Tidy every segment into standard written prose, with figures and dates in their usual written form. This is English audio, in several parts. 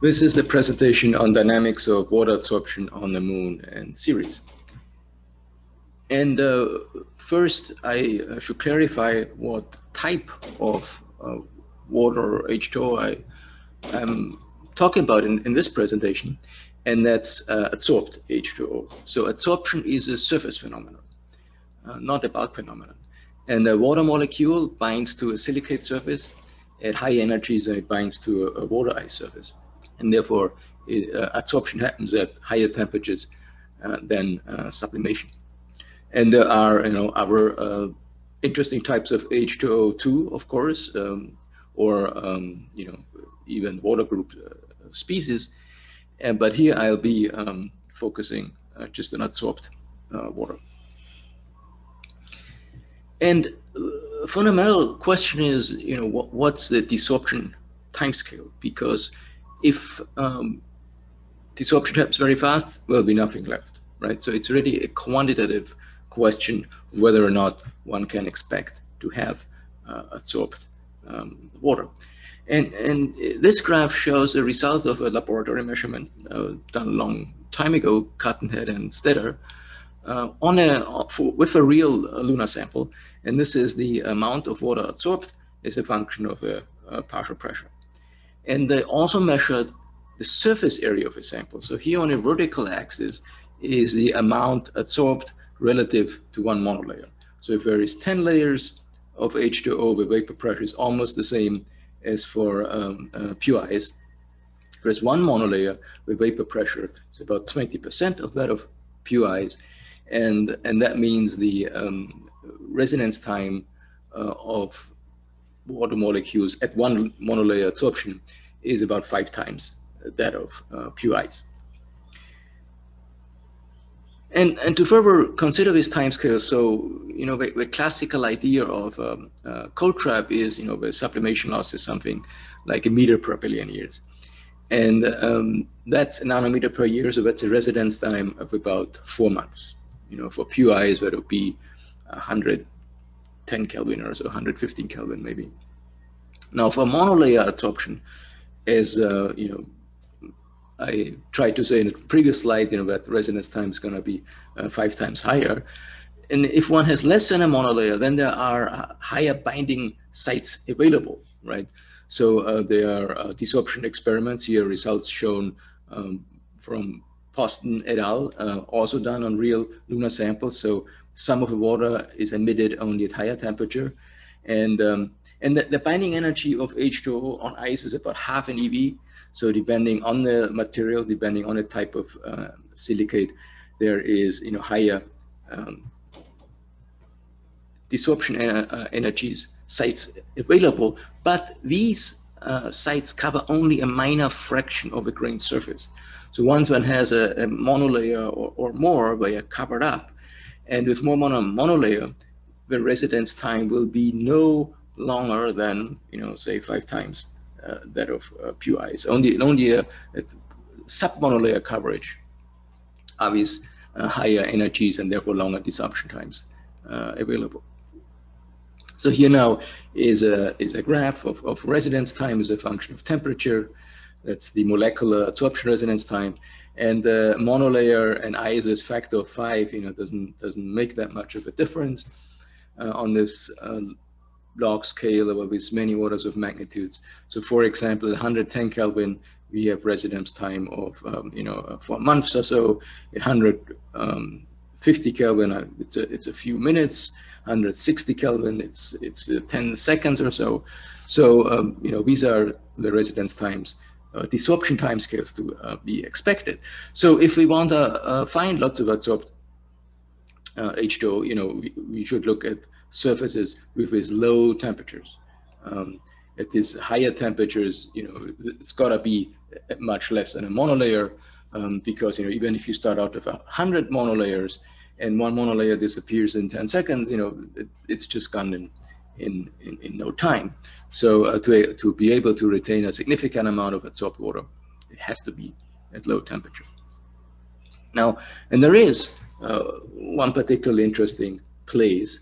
This is the presentation on dynamics of water absorption on the Moon and Ceres. And first, I should clarify what type of water or H2O I'm talking about in this presentation, and that's adsorbed H2O. So adsorption is a surface phenomenon, not a bulk phenomenon. And a water molecule binds to a silicate surface at high energies, and it binds to a water ice surface. And therefore, adsorption happens at higher temperatures than sublimation. And there are, other interesting types of H2O too, of course, or even water group species. But here I'll be focusing just on adsorbed water. And fundamental question is, what's the desorption timescale? Because if desorption happens very fast, there'll be nothing left, right? So it's really a quantitative question whether or not one can expect to have adsorbed water. And this graph shows a result of a laboratory measurement done a long time ago, Cottonhead and Stetter, with a real lunar sample. And this is the amount of water adsorbed as a function of a partial pressure. And they also measured the surface area of a sample. So here on a vertical axis is the amount adsorbed relative to one monolayer. So if there is 10 layers of H2O, the vapor pressure is almost the same as for pure ice. If there's one monolayer, the vapor pressure is about 20% of that of pure ice. And that means the resonance time of water molecules at one monolayer adsorption is about 5 times that of pure ice. And to further consider this timescale, so the classical idea of cold trap is the sublimation loss is something like a meter per billion years, and that's a nanometer per year, so that's a residence time of about 4 months. For pure ice, that would be 110 Kelvin or so, 115 Kelvin maybe. Now for monolayer adsorption, as I tried to say in the previous slide, that residence time is going to be 5 times higher. And if one has less than a monolayer, then there are higher binding sites available, right? So there are desorption experiments here, results shown from Poston et al., also done on real lunar samples. So some of the water is emitted only at higher temperature. And the binding energy of H2O on ice is about half an eV. So depending on the material, depending on the type of silicate, there is higher desorption energies, sites available, but these sites cover only a minor fraction of the grain surface. So once one has a monolayer or more, they are covered up. And with more monolayer, the residence time will be no longer than, say 5 times that of pure ice. Only a sub-monolayer coverage of these higher energies and therefore longer desorption times available. So here now is a graph of residence time as a function of temperature. That's the molecular adsorption residence time, and the monolayer and ice is factor of 5. Doesn't make that much of a difference on this log scale over these many orders of magnitudes. So for example, 110 Kelvin, we have residence time of 4 months or so. At 150 Kelvin, it's a few minutes. 160 Kelvin, it's 10 seconds or so. So these are the residence times, desorption timescales to be expected. So if we want to find lots of adsorbed H2O, we should look at surfaces with these low temperatures. At these higher temperatures, it's got to be much less than a monolayer, because even if you start out with 100 monolayers and one monolayer disappears in 10 seconds, it's just gone in no time. So to be able to retain a significant amount of adsorbed water, it has to be at low temperature. Now, and there is one particularly interesting place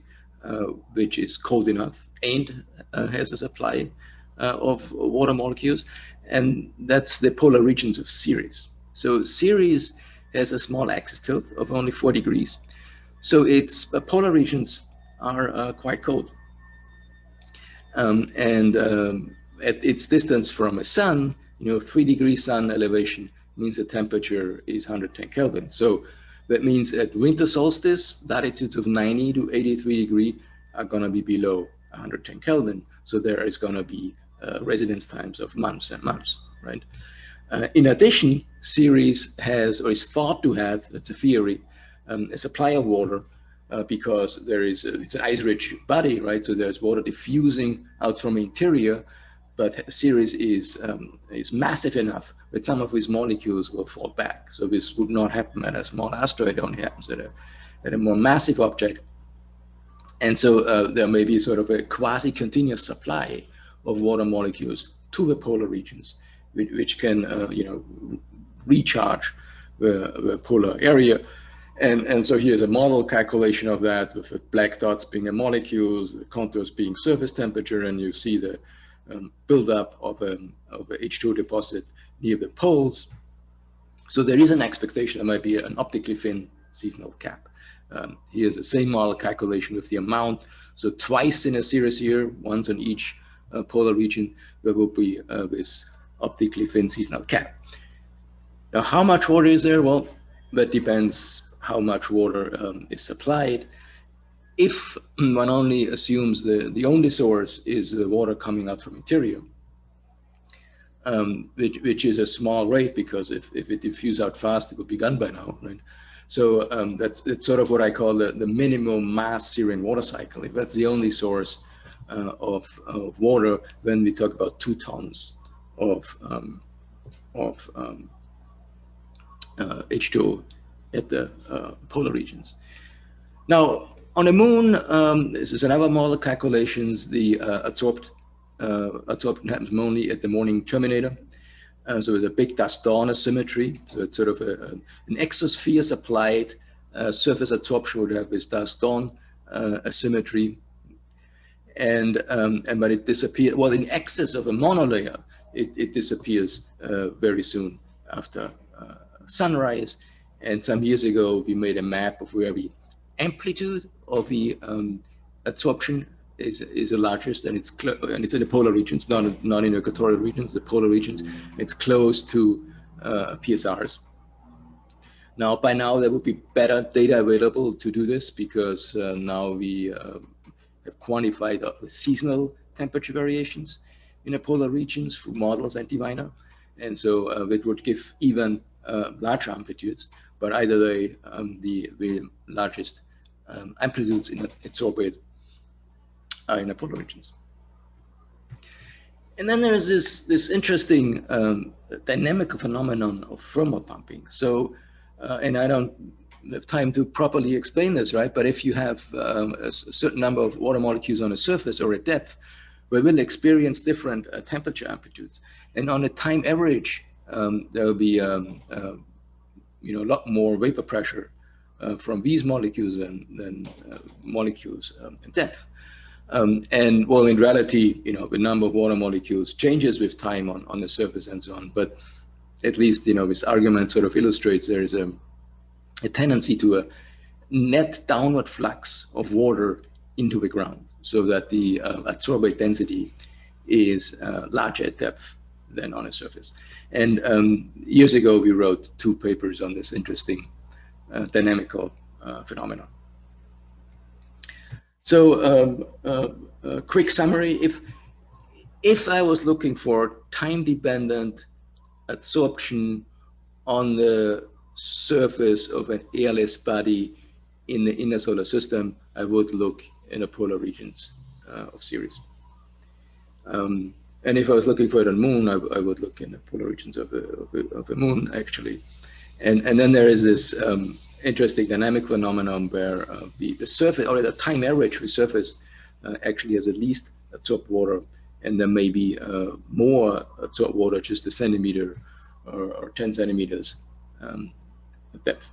which is cold enough and has a supply of water molecules, and that's the polar regions of Ceres. So Ceres has a small axis tilt of only 4 degrees. So its polar regions are quite cold. At its distance from a sun, 3 degrees sun elevation means the temperature is 110 Kelvin. So that means at winter solstice, latitudes of 90 to 83 degrees are going to be below 110 Kelvin. So there is going to be residence times of months and months, right? In addition, Ceres has, or is thought to have, that's a theory, a supply of water because it's an ice-rich body, right? So there's water diffusing out from the interior, but Ceres is massive enough that some of its molecules will fall back. So this would not happen at a small asteroid, it only happens at a more massive object. And so there may be sort of a quasi-continuous supply of water molecules to the polar regions, which can recharge the polar area. And so here's a model calculation of that, with the black dots being the molecules, the contours being surface temperature, and you see the buildup of a H2 deposit near the poles. So there is an expectation there might be an optically thin seasonal cap. Here's the same model calculation with the amount. So twice in a series here, once on each polar region, there will be this optically thin seasonal cap. Now, how much water is there? Well, that depends how much water is supplied. If one only assumes the only source is the water coming out from interior, which is a small rate, because if it diffuses out fast, it would be gone by now, right? So it's sort of what I call the minimum mass Syrian water cycle. If that's the only source of water, then we talk about 2 tons of H2O at the polar regions. Now, on the moon, this is another model calculations. The adsorption happens only at the morning terminator. So there's a big dust-dawn asymmetry. So it's sort of an exosphere supplied surface adsorption would have this dust-dawn asymmetry. And but it disappears, well, in excess of a monolayer, it disappears very soon after sunrise. And some years ago, we made a map of where the amplitude of the adsorption is the largest, and it's in the polar regions, not in the equatorial regions, the polar regions. It's close to PSRs. Now, by now, there would be better data available to do this, because now we have quantified the seasonal temperature variations in the polar regions through models and diviner. And so it would give even larger amplitudes, but either the largest amplitudes in adsorbed are in the polar regions. And then there's this interesting dynamical phenomenon of thermal pumping. So, and I don't have time to properly explain this, right? But if you have a certain number of water molecules on a surface or a depth, we will experience different temperature amplitudes. And on a time average, there will be a lot more vapor pressure from these molecules than molecules in depth. And well, in reality, the number of water molecules changes with time on the surface and so on. But at least, this argument sort of illustrates there is a tendency to a net downward flux of water into the ground, so that the adsorbate density is larger at depth than on a surface. And years ago, we wrote 2 papers on this interesting dynamical phenomenon. So quick summary, if I was looking for time-dependent adsorption on the surface of an airless body in the inner solar system, I would look in the polar regions of Ceres. And if I was looking for it on Moon, I would look in the polar regions of the Moon, actually. And then there is this interesting dynamic phenomenon where the surface, or the time average for surface, actually has at least adsorbed water, and there may be more adsorbed water, just a centimeter or 10 centimeters at depth.